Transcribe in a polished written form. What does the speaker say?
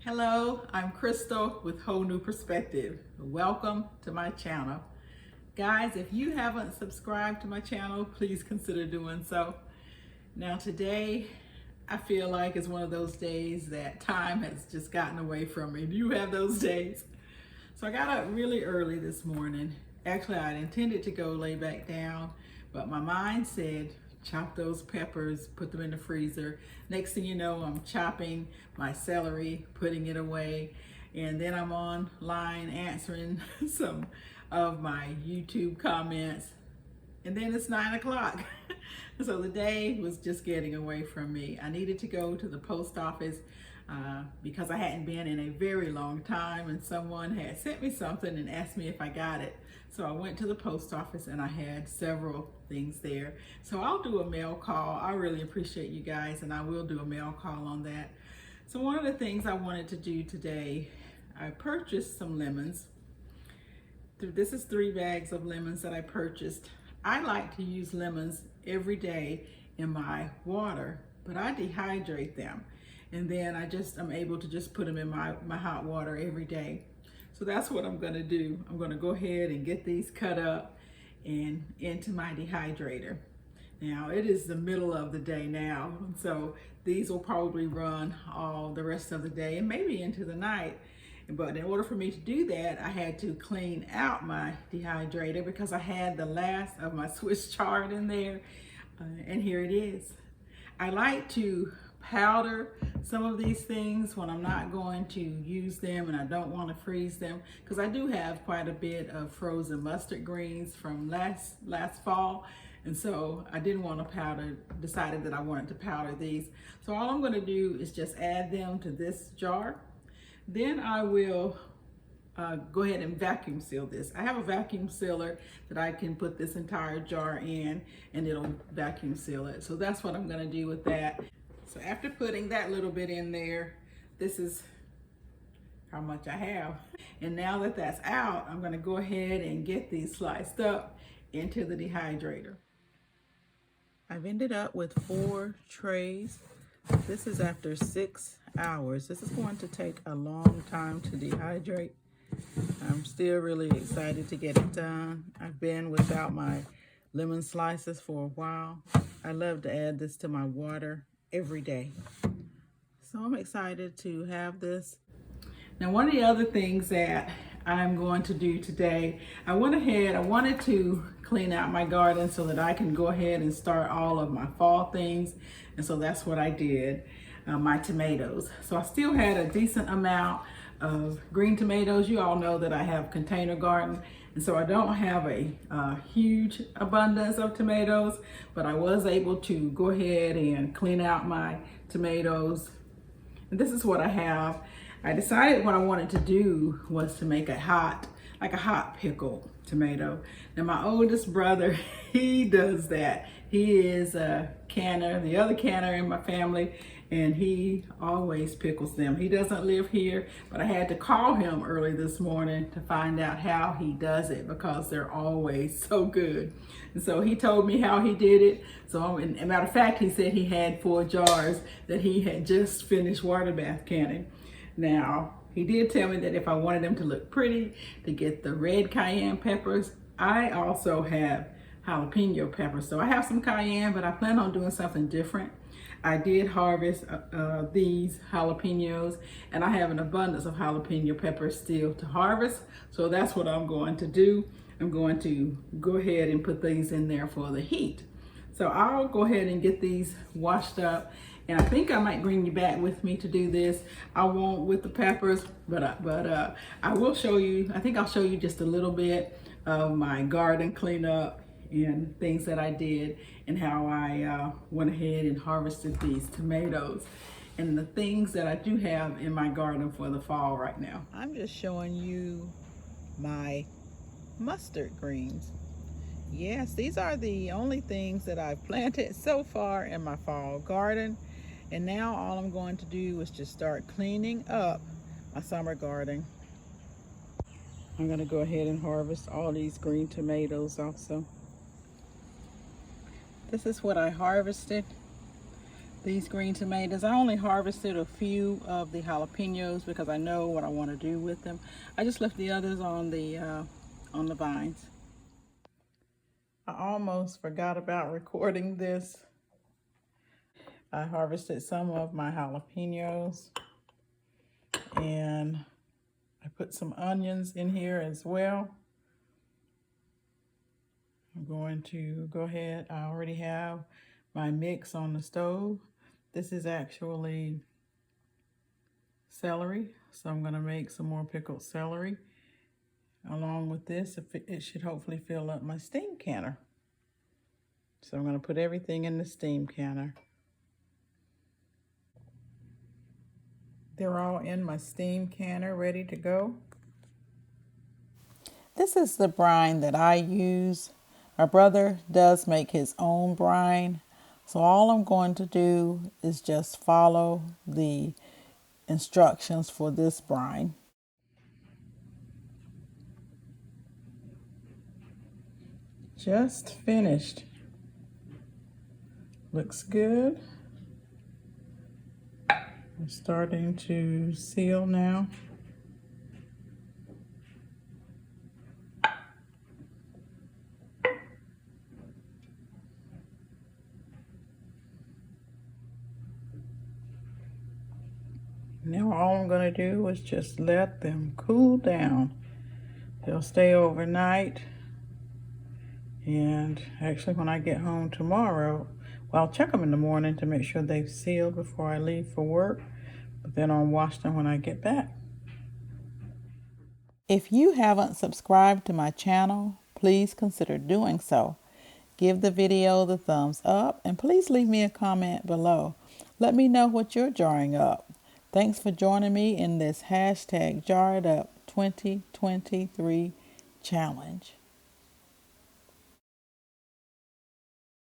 Hello, I'm Crystal with Whole New Perspective. Welcome to my channel. Guys, if you haven't subscribed to my channel, please consider doing so. Now today, I feel like it's one of those days that time has just gotten away from me. Do you have those days? So I got up really early this morning. Actually, I intended to go lay back down, but my mind said, chop those peppers, put them in the freezer. Next thing you know, I'm chopping my celery, putting it away, and then I'm online answering some of my YouTube comments, and then it's 9 o'clock. So the day was just getting away from me. I needed to go to the post office because I hadn't been in a very long time, and someone had sent me something and asked me if I got it. So I went to the post office and I had several things there. So I'll do a mail call. I really appreciate you guys, and I will do a mail call on that. So one of the things I wanted to do today, I purchased some lemons. This is 3 bags of lemons that I purchased. I like to use lemons every day in my water, but I dehydrate them. And then I'm able to just put them in my hot water every day. So that's what I'm gonna do. I'm gonna go ahead and get these cut up and into my dehydrator. Now it is the middle of the day now, so these will probably run all the rest of the day and maybe into the night. But in order for me to do that, I had to clean out my dehydrator because I had the last of my Swiss chard in there, and here it is. I like to powder some of these things when I'm not going to use them and I don't want to freeze them, because I do have quite a bit of frozen mustard greens from last fall, and so I didn't want to powder, decided that I wanted to powder these. So all I'm going to do is just add them to this jar. Then I will go ahead and vacuum seal this. I have a vacuum sealer that I can put this entire jar in and it'll vacuum seal it. So that's what I'm going to do with that. So after putting that little bit in there, this is how much I have. And now that that's out, I'm going to go ahead and get these sliced up into the dehydrator. I've ended up with 4 trays. This is after 6 hours. This is going to take a long time to dehydrate. I'm still really excited to get it done. I've been without my lemon slices for a while. I love to add this to my water every day. So I'm excited to have this. Now, one of the other things that I'm going to do today, I wanted to clean out my garden so that I can go ahead and start all of my fall things. And so that's what I did, my tomatoes. So I still had a decent amount of green tomatoes. You all know that I have container garden, and so I don't have a huge abundance of tomatoes, but I was able to go ahead and clean out my tomatoes. And this is what I have. I decided what I wanted to do was to make a hot pickled tomato. Now my oldest brother, he does that. He is a canner, the other canner in my family, and he always pickles them. He doesn't live here, but I had to call him early this morning to find out how he does it because they're always so good. And so he told me how he did it. So, as a matter of fact, he said he had 4 jars that he had just finished water bath canning. Now, he did tell me that if I wanted them to look pretty, to get the red cayenne peppers. I also have jalapeno peppers. So I have some cayenne, but I plan on doing something different. I did harvest these jalapenos, and I have an abundance of jalapeno peppers still to harvest. So that's what I'm going to do. I'm going to go ahead and put these in there for the heat. So I'll go ahead and get these washed up. And I think I might bring you back with me to do this. I won't with the peppers, but I will show you, I think I'll show you just a little bit of my garden cleanup and things that I did and how I went ahead and harvested these tomatoes and the things that I do have in my garden for the fall right now. I'm just showing you my mustard greens. Yes, these are the only things that I've planted so far in my fall garden. And now all I'm going to do is just start cleaning up my summer garden. I'm going to go ahead and harvest all these green tomatoes also. This is what I harvested. these green tomatoes. I only harvested a few of the jalapenos because I know what I want to do with them. I just left the others on the vines. I almost forgot about recording this. I harvested some of my jalapenos and I put some onions in here as well. I'm going to go ahead. I already have my mix on the stove. This is actually celery, so I'm going to make some more pickled celery along with this. It should hopefully fill up my steam canner. So I'm going to put everything in the steam canner. They're all in my steam canner ready to go. This is the brine that I use. My brother does make his own brine. So all I'm going to do is just follow the instructions for this brine. Just finished. Looks good. I'm starting to seal now. Now all I'm going to do is just let them cool down. They'll stay overnight. And actually when I get home tomorrow, well, I'll check them in the morning to make sure they've sealed before I leave for work. But then I'll wash them when I get back. If you haven't subscribed to my channel, please consider doing so. Give the video the thumbs up and please leave me a comment below. Let me know what you're jarring up. Thanks for joining me in this hashtag Jar It Up 2023 challenge.